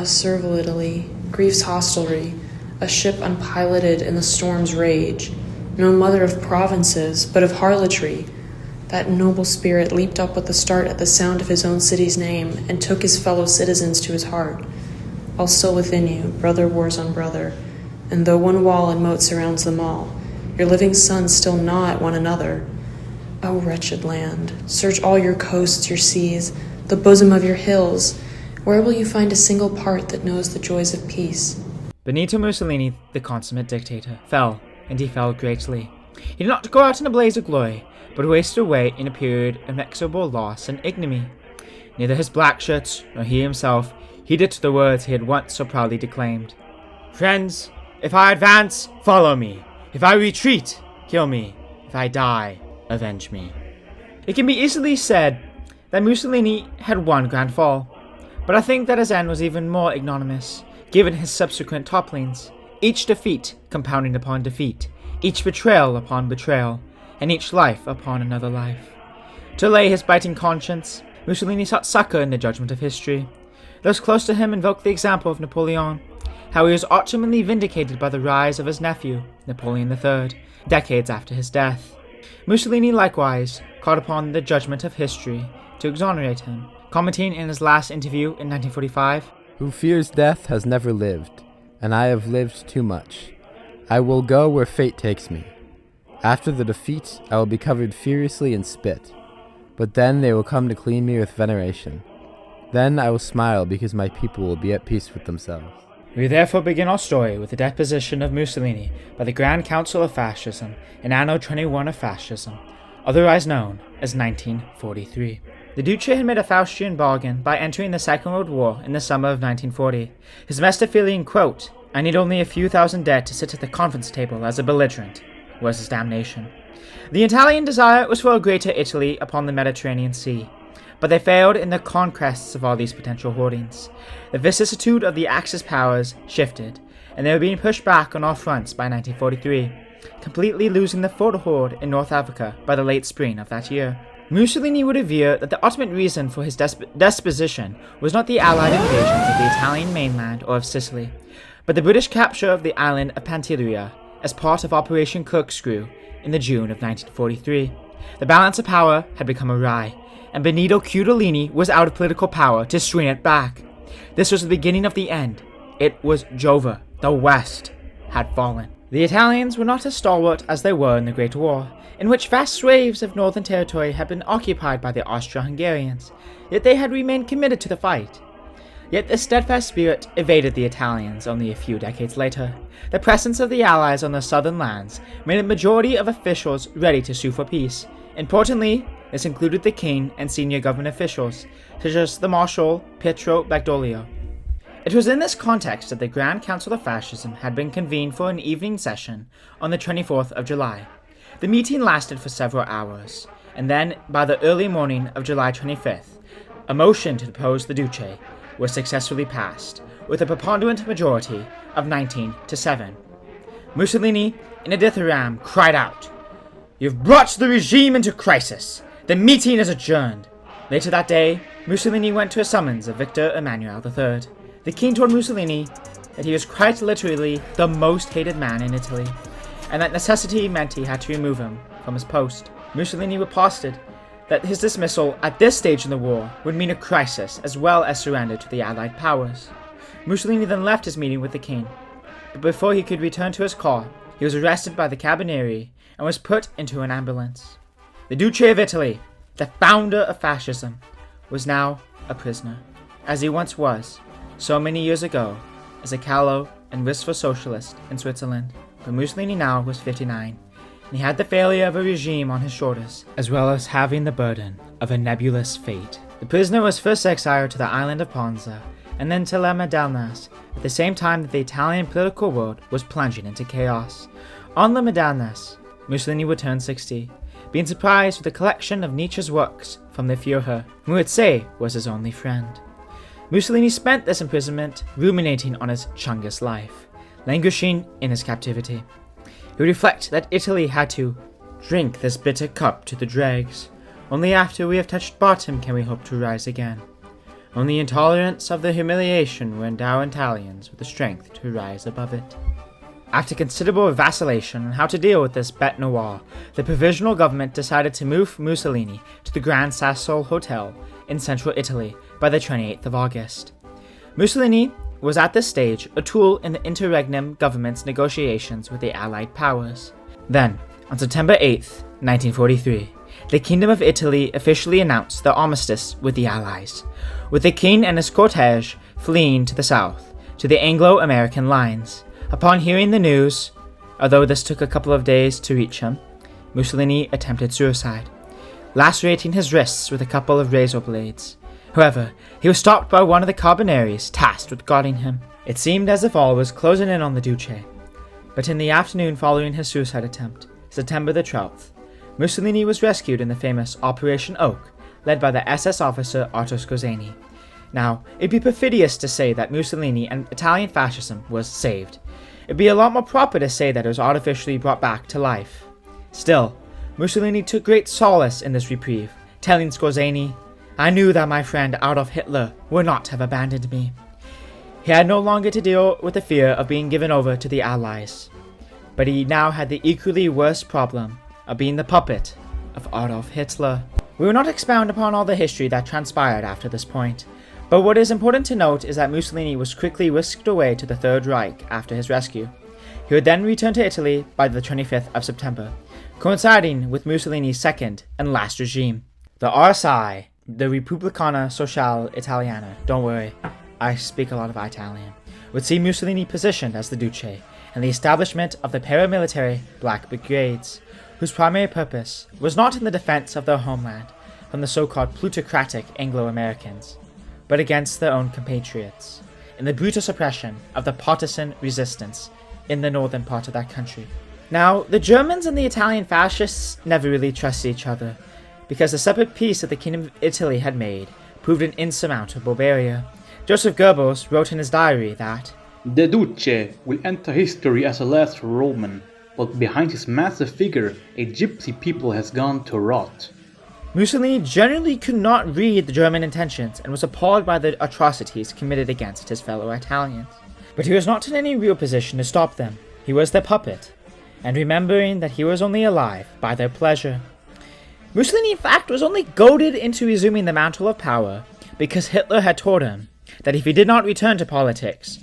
a servile Italy, grief's hostelry, a ship unpiloted in the storm's rage, no mother of provinces, but of harlotry. That noble spirit leaped up with a start at the sound of his own city's name, and took his fellow citizens to his heart. All still within you, brother wars on brother, and though one wall and moat surrounds them all, your living sons still gnaw at one another. O wretched land, search all your coasts, your seas, the bosom of your hills. Where will you find a single part that knows the joys of peace? Benito Mussolini, the consummate dictator, fell, and he fell greatly. He did not go out in a blaze of glory, but wasted away in a period of inexorable loss and ignominy. Neither his black shirts, nor he himself, heeded to the words he had once so proudly declaimed. Friends, if I advance, follow me. If I retreat, kill me. If I die, avenge me. It can be easily said that Mussolini had one grand fall, but I think that his end was even more ignominious, given his subsequent topplings, each defeat compounding upon defeat, each betrayal upon betrayal, and each life upon another life. To allay his biting conscience, Mussolini sought succor in the judgment of history. Those close to him invoked the example of Napoleon, how he was ultimately vindicated by the rise of his nephew, Napoleon III, decades after his death. Mussolini likewise called upon the judgment of history to exonerate him, commenting in his last interview in 1945, "Who fears death has never lived, and I have lived too much. I will go where fate takes me. After the defeat, I will be covered furiously in spit, but then they will come to clean me with veneration. Then I will smile because my people will be at peace with themselves." We therefore begin our story with the deposition of Mussolini by the Grand Council of Fascism in Anno 21 of Fascism, otherwise known as 1943. The Duce had made a Faustian bargain by entering the Second World War in the summer of 1940. His Mephistophelian quote, "I need only a few thousand dead to sit at the conference table as a belligerent," was his damnation. The Italian desire was for a greater Italy upon the Mediterranean Sea, but they failed in the conquests of all these potential hoardings. The vicissitude of the Axis powers shifted, and they were being pushed back on all fronts by 1943, completely losing the foothold in North Africa by the late spring of that year. Mussolini would aver that the ultimate reason for his disposition was not the Allied invasions of the Italian mainland or of Sicily, but the British capture of the island of Pantelleria as part of Operation Corkscrew in the June of 1943. The balance of power had become awry, and Benito Mussolini was out of political power to swing it back. This was the beginning of the end. It was Jova, the West, had fallen. The Italians were not as stalwart as they were in the Great War, in which vast swathes of northern territory had been occupied by the Austro-Hungarians, yet they had remained committed to the fight. Yet this steadfast spirit evaded the Italians only a few decades later. The presence of the Allies on the southern lands made a majority of officials ready to sue for peace. Importantly, this included the king and senior government officials, such as the Marshal Pietro Badoglio. It was in this context that the Grand Council of Fascism had been convened for an evening session on the 24th of July. The meeting lasted for several hours, and then, by the early morning of July 25th, a motion to depose the Duce was successfully passed, with a preponderant majority of 19-7. Mussolini, in a dithyramb, cried out, "You've brought the regime into crisis. The meeting is adjourned." Later that day, Mussolini went to a summons of Victor Emmanuel III. The king told Mussolini that he was quite literally the most hated man in Italy, and that necessity meant he had to remove him from his post. Mussolini riposted that his dismissal at this stage in the war would mean a crisis as well as surrender to the Allied powers. Mussolini then left his meeting with the king, but before he could return to his car, he was arrested by the Carabinieri and was put into an ambulance. The Duce of Italy, the founder of fascism, was now a prisoner, as he once was, so many years ago, as a callow and wistful socialist in Switzerland. But Mussolini now was 59, and he had the failure of a regime on his shoulders, as well as having the burden of a nebulous fate. The prisoner was first exiled to the island of Ponza, and then to La Madalnas, at the same time that the Italian political world was plunging into chaos. On La Madalnas, Mussolini would turn 60, being surprised with a collection of Nietzsche's works from the Führer, who would say was his only friend. Mussolini spent this imprisonment ruminating on his Chungus life, languishing in his captivity. He would reflect that Italy had to drink this bitter cup to the dregs. Only after we have touched bottom can we hope to rise again. Only intolerance of the humiliation will endow Italians with the strength to rise above it. After considerable vacillation on how to deal with this bête noire, the provisional government decided to move Mussolini to the Grand Sassol Hotel in central Italy by the 28th of August. Mussolini was at this stage a tool in the interregnum government's negotiations with the Allied powers. Then, on September 8th, 1943, the Kingdom of Italy officially announced the armistice with the Allies, with the king and his cortege fleeing to the south, to the Anglo-American lines. Upon hearing the news, although this took a couple of days to reach him, Mussolini attempted suicide, lacerating his wrists with a couple of razor blades. However, he was stopped by one of the carbineries tasked with guarding him. It seemed as if all was closing in on the Duce, but in the afternoon following his suicide attempt, September the 12th, Mussolini was rescued in the famous Operation Oak, led by the SS officer Arthur Scorzani. Now, it'd be perfidious to say that Mussolini and Italian fascism was saved. It'd be a lot more proper to say that it was artificially brought back to life. Still, Mussolini took great solace in this reprieve, telling Scorzani, "I knew that my friend Adolf Hitler would not have abandoned me." He had no longer to deal with the fear of being given over to the Allies, but he now had the equally worse problem of being the puppet of Adolf Hitler. We will not expound upon all the history that transpired after this point, but what is important to note is that Mussolini was quickly whisked away to the Third Reich after his rescue. He would then return to Italy by the 25th of September, coinciding with Mussolini's second and last regime. The RSI, the Repubblicana Sociale Italiana, don't worry, I speak a lot of Italian, would see Mussolini positioned as the Duce, and the establishment of the paramilitary Black Brigades, whose primary purpose was not in the defense of their homeland from the so-called plutocratic Anglo-Americans, but against their own compatriots, in the brutal suppression of the partisan resistance in the northern part of that country. Now, the Germans and the Italian fascists never really trusted each other, because the separate peace that the Kingdom of Italy had made proved an insurmountable barrier. Joseph Goebbels wrote in his diary that, "The Duce will enter history as a last Roman, but behind his massive figure a gypsy people has gone to rot." Mussolini generally could not read the German intentions and was appalled by the atrocities committed against his fellow Italians. But he was not in any real position to stop them. He was their puppet, and remembering that he was only alive by their pleasure. Mussolini, in fact, was only goaded into resuming the mantle of power because Hitler had told him that if he did not return to politics,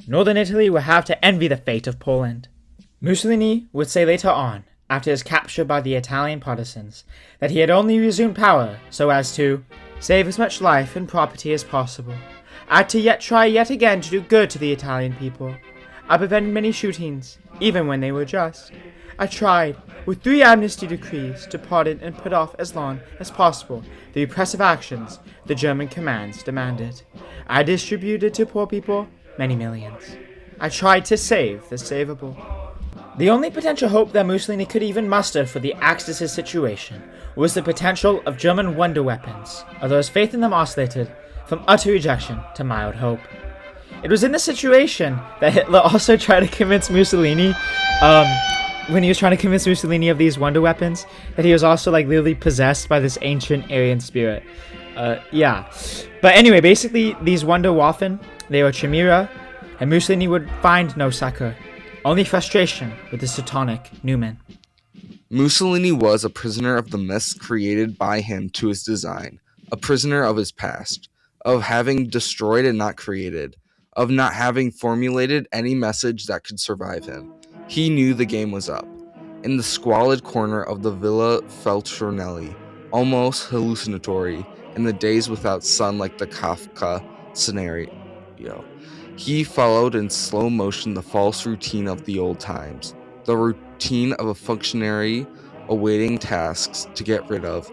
Northern Italy would have to envy the fate of Poland. Mussolini would say later on, after his capture by the Italian partisans, that he had only resumed power so as to save as much life and property as possible, and to try yet again to do good to the Italian people. I prevented many shootings, even when they were just. I tried, with 3 amnesty decrees, to pardon and put off as long as possible the repressive actions the German commands demanded. I distributed to poor people many millions. I tried to save the savable. The only potential hope that Mussolini could even muster for the Axis' situation was the potential of German wonder weapons, although his faith in them oscillated from utter rejection to mild hope. It was in this situation that Hitler also tried to convince Mussolini, when he was trying to convince Mussolini of these wonder weapons, that he was also literally possessed by this ancient Aryan spirit. Yeah. But anyway, basically these wonder Waffen, they were chimera, and Mussolini would find no succor. Only frustration with the Teutonic Newman. Mussolini was a prisoner of the myths created by him to his design, a prisoner of his past, of having destroyed and not created, of not having formulated any message that could survive him. He knew the game was up. In the squalid corner of the Villa Feltrinelli, almost hallucinatory, in the days without sun like the Kafka scenario, he followed in slow motion the false routine of the old times, the routine of a functionary awaiting tasks to get rid of,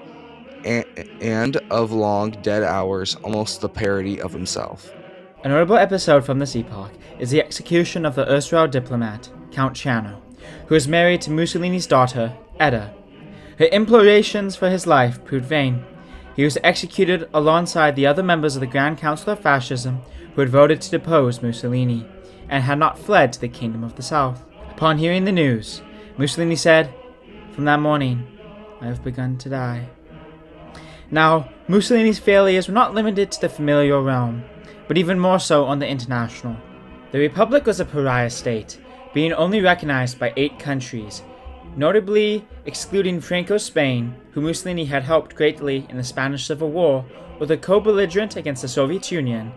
and of long dead hours, almost the parody of himself. A notable episode from this epoch is the execution of the erstwhile diplomat, Count Ciano, who was married to Mussolini's daughter, Edda. Her implorations for his life proved vain. He was executed alongside the other members of the Grand Council of Fascism who had voted to depose Mussolini, and had not fled to the Kingdom of the South. Upon hearing the news, Mussolini said, "From that morning, I have begun to die." Now, Mussolini's failures were not limited to the familial realm, but even more so on the international. The Republic was a pariah state, being only recognized by 8 countries, notably excluding Franco's Spain, who Mussolini had helped greatly in the Spanish Civil War, with a co-belligerent against the Soviet Union,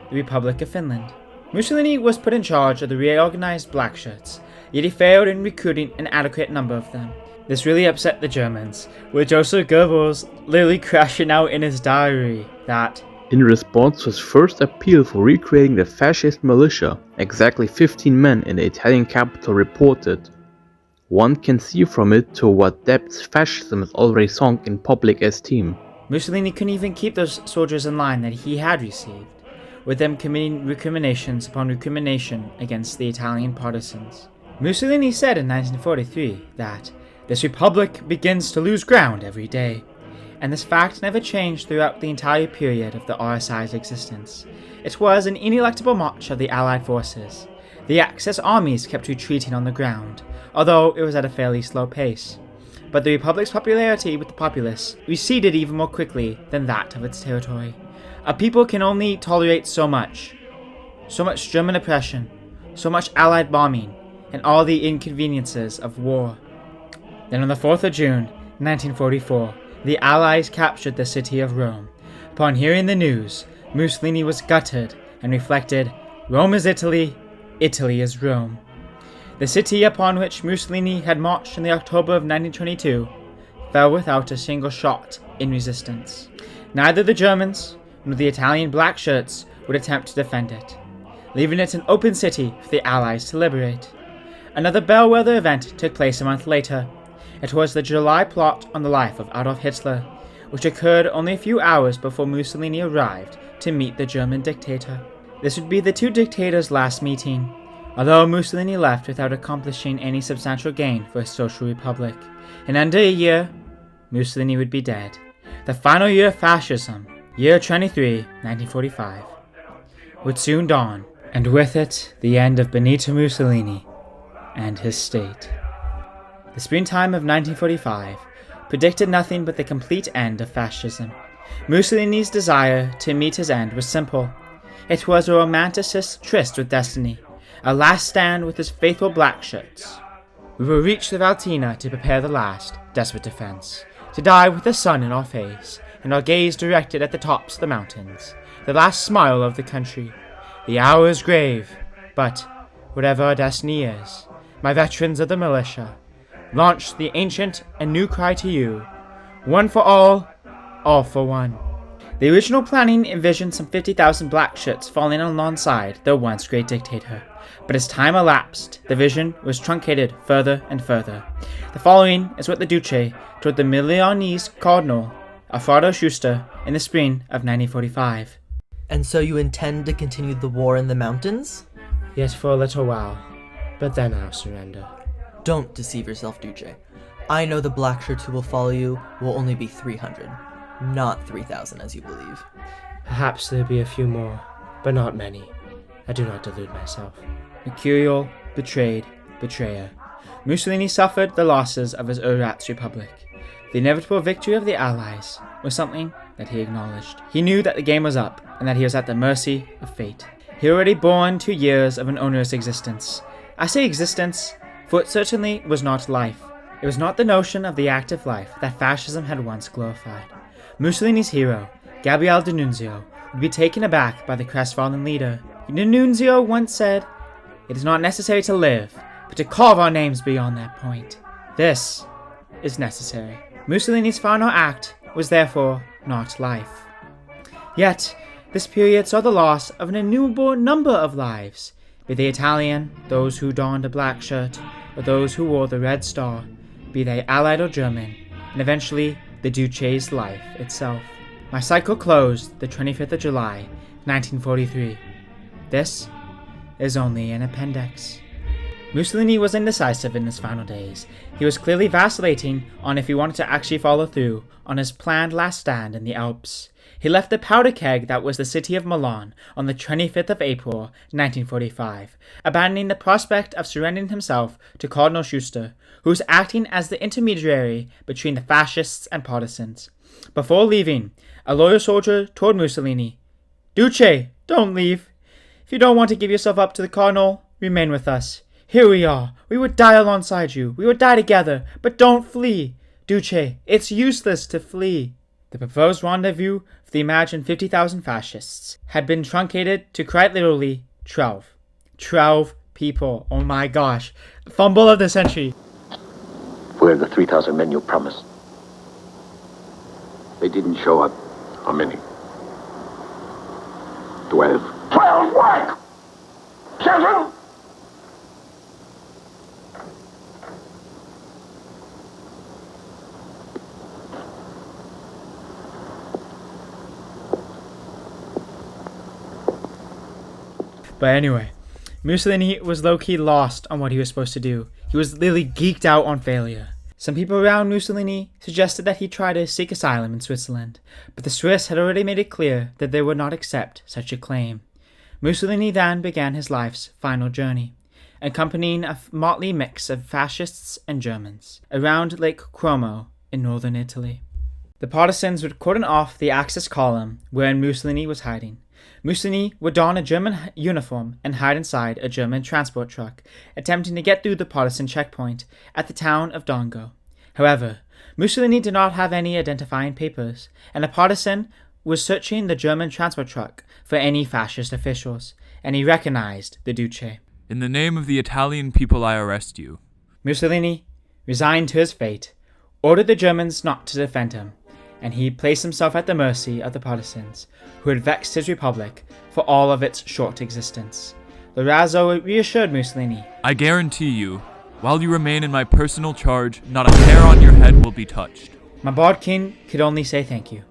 the Republic of Finland. Mussolini was put in charge of the reorganized Blackshirts, yet he failed in recruiting an adequate number of them. This really upset the Germans, with Joseph Goebbels literally crashing out in his diary that, in response to his first appeal for recreating the fascist militia, exactly 15 men in the Italian capital reported. One can see from it to what depths fascism has already sunk in public esteem. Mussolini couldn't even keep those soldiers in line that he had received, with them committing recriminations upon recrimination against the Italian partisans. Mussolini said in 1943 that this republic begins to lose ground every day, and this fact never changed throughout the entire period of the RSI's existence. It was an ineluctable march of the Allied forces. The Axis armies kept retreating on the ground, although it was at a fairly slow pace. But the Republic's popularity with the populace receded even more quickly than that of its territory. A people can only tolerate so much German oppression, so much Allied bombing, and all the inconveniences of war. Then on the 4th of June, 1944, the Allies captured the city of Rome. Upon hearing the news, Mussolini was gutted and reflected, "Rome is Italy, Italy is Rome." The city upon which Mussolini had marched in the October of 1922 fell without a single shot in resistance. Neither the Germans nor the Italian Blackshirts would attempt to defend it, leaving it an open city for the Allies to liberate. Another bellwether event took place a month later. It was the July plot on the life of Adolf Hitler, which occurred only a few hours before Mussolini arrived to meet the German dictator. This would be the two dictators' last meeting, although Mussolini left without accomplishing any substantial gain for his social republic. In under a year, Mussolini would be dead. The final year of fascism, year 23, 1945, would soon dawn, and with it, the end of Benito Mussolini and his state. The springtime of 1945 predicted nothing but the complete end of fascism. Mussolini's desire to meet his end was simple. It was a romanticist's tryst with destiny, a last stand with his faithful Blackshirts. We will reach the Valtina to prepare the last, desperate defense, to die with the sun in our face, and our gaze directed at the tops of the mountains, the last smile of the country. The hour is grave, but, whatever our destiny is, my veterans of the militia, launch the ancient and new cry to you, one for all for one. The original planning envisioned some 50,000 Blackshirts falling alongside their once great dictator, but as time elapsed, the vision was truncated further and further. The following is what the Duce told the Milanese Cardinal Alfredo Schuster in the spring of 1945. And so you intend to continue the war in the mountains? Yet for a little while, but then I'll surrender. Don't deceive yourself, Duce. I know the Blackshirts who will follow you will only be 300, not 3,000 as you believe. Perhaps there'll be a few more, but not many. I do not delude myself. Mercurial, betrayed, betrayer. Mussolini suffered the losses of his Ersatz Republic. The inevitable victory of the Allies was something that he acknowledged. He knew that the game was up, and that he was at the mercy of fate. He had already borne 2 years of an onerous existence. I say existence, for it certainly was not life. It was not the notion of the active life that fascism had once glorified. Mussolini's hero, Gabriele D'Annunzio, would be taken aback by the crestfallen leader. D'Annunzio once said, "It is not necessary to live, but to carve our names beyond that point. This is necessary." Mussolini's final act was therefore not life. Yet, this period saw the loss of an innumerable number of lives, be they Italian, those who donned a black shirt, or those who wore the red star, be they Allied or German, and eventually the Duce's life itself. My cycle closed the 25th of July, 1943. This is only an appendix. Mussolini was indecisive in his final days. He was clearly vacillating on if he wanted to actually follow through on his planned last stand in the Alps. He left the powder keg that was the city of Milan on the 25th of April, 1945, abandoning the prospect of surrendering himself to Cardinal Schuster, who was acting as the intermediary between the fascists and partisans. Before leaving, a loyal soldier told Mussolini, "Duce, don't leave. If you don't want to give yourself up to the Cardinal, remain with us. Here we are. We would die alongside you. We would die together. But don't flee. Duce, it's useless to flee." The proposed rendezvous for the imagined 50,000 fascists had been truncated to quite literally 12. 12 people. Oh my gosh. Fumble of the century. Where are the 3,000 men you promised? They didn't show up. How many? 12. 12 what? Children? But anyway, Mussolini was low-key lost on what he was supposed to do. He was literally geeked out on failure. Some people around Mussolini suggested that he try to seek asylum in Switzerland, but the Swiss had already made it clear that they would not accept such a claim. Mussolini then began his life's final journey, accompanying a motley mix of fascists and Germans, around Lake Como in northern Italy. The partisans would cordon off the Axis column wherein Mussolini was hiding. Mussolini would don a German uniform and hide inside a German transport truck, attempting to get through the partisan checkpoint at the town of Dongo. However, Mussolini did not have any identifying papers, and a partisan was searching the German transport truck for any fascist officials, and he recognized the Duce. "In the name of the Italian people, I arrest you." Mussolini, resigned to his fate, ordered the Germans not to defend him, and he placed himself at the mercy of the partisans, who had vexed his republic for all of its short existence. Lorazzo reassured Mussolini, "I guarantee you, while you remain in my personal charge, not a hair on your head will be touched." My Bodkin could only say thank you.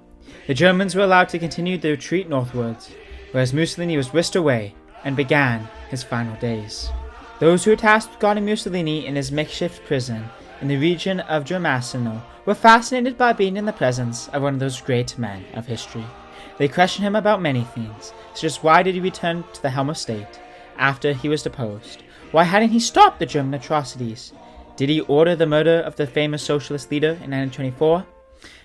The Germans were allowed to continue their retreat northwards, whereas Mussolini was whisked away and began his final days. Those who were tasked with guarding Mussolini in his makeshift prison in the region of Germasino were fascinated by being in the presence of one of those great men of history. They questioned him about many things, such as why did he return to the helm of state after he was deposed? Why hadn't he stopped the German atrocities? Did he order the murder of the famous socialist leader in 1924?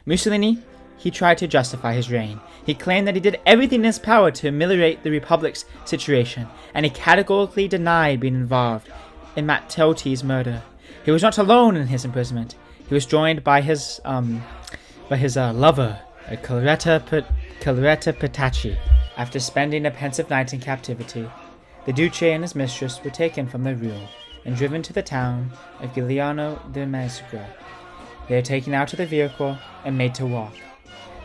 Mussolini, he tried to justify his reign. He claimed that he did everything in his power to ameliorate the Republic's situation, and he categorically denied being involved in Matteucci's murder. He was not alone in his imprisonment. He was joined by his lover, Coloretta Petacci. After spending a pensive night in captivity, the Duce and his mistress were taken from their room and driven to the town of Giuliano de Mesgra. They were taken out of the vehicle and made to walk.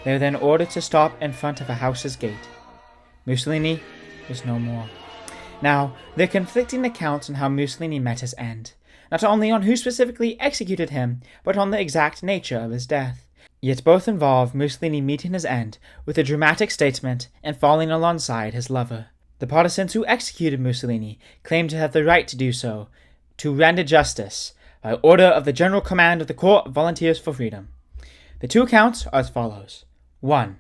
They were then ordered to stop in front of a house's gate. Mussolini was no more. Now, there are conflicting accounts on how Mussolini met his end, not only on who specifically executed him, but on the exact nature of his death. Yet both involve Mussolini meeting his end with a dramatic statement and falling alongside his lover. The partisans who executed Mussolini claimed to have the right to do so, to render justice, by order of the General Command of the Corps of Volunteers for Freedom. The two accounts are as follows. 1.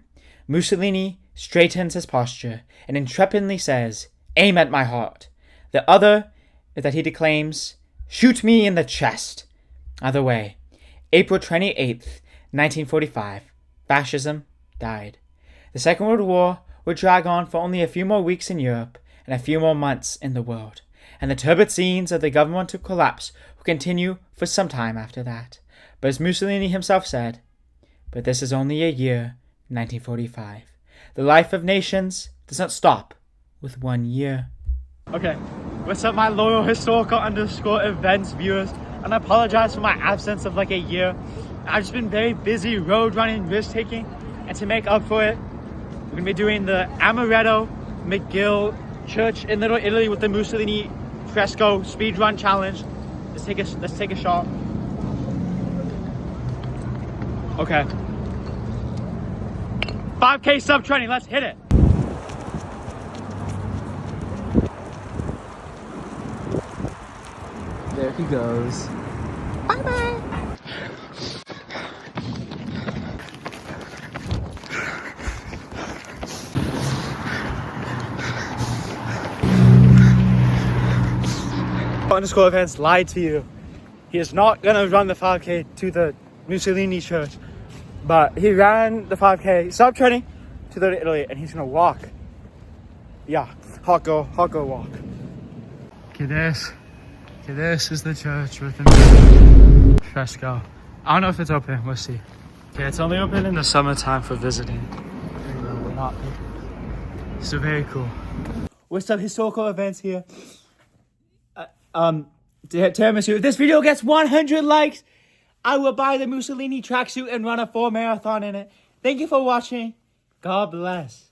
Mussolini straightens his posture and intrepidly says, "Aim at my heart." The other is that he declaims, "Shoot me in the chest." Either way, April 28th, 1945, fascism died. The Second World War would drag on for only a few more weeks in Europe and a few more months in the world, and the turbid scenes of the governmental collapse will continue for some time after that. But as Mussolini himself said, "But this is only a year, 1945. The life of nations does not stop with 1 year." Okay, what's up my loyal historical_events viewers, and I apologize for my absence of like a year. I've just been very busy road running, risk taking, and to make up for it, we're going to be doing the Amaretto McGill Church in Little Italy with the Mussolini fresco speedrun challenge. Let's take a shot. Okay. 5K sub training, let's hit it. There he goes. Bye-bye. Underscore events lied to you. He is not gonna run the 5K to the Mussolini church. But he ran the 5K, stopped training to go to Italy, and he's gonna walk. Yeah, hot go walk. Okay, this is the church with the fresco. I don't know if it's open, we'll see. Okay, it's only open in the summertime for visiting. So very cool. With some historical events here. Tiramisu. If this video gets 100 likes, I will buy the Mussolini tracksuit and run a full marathon in it. Thank you for watching. God bless.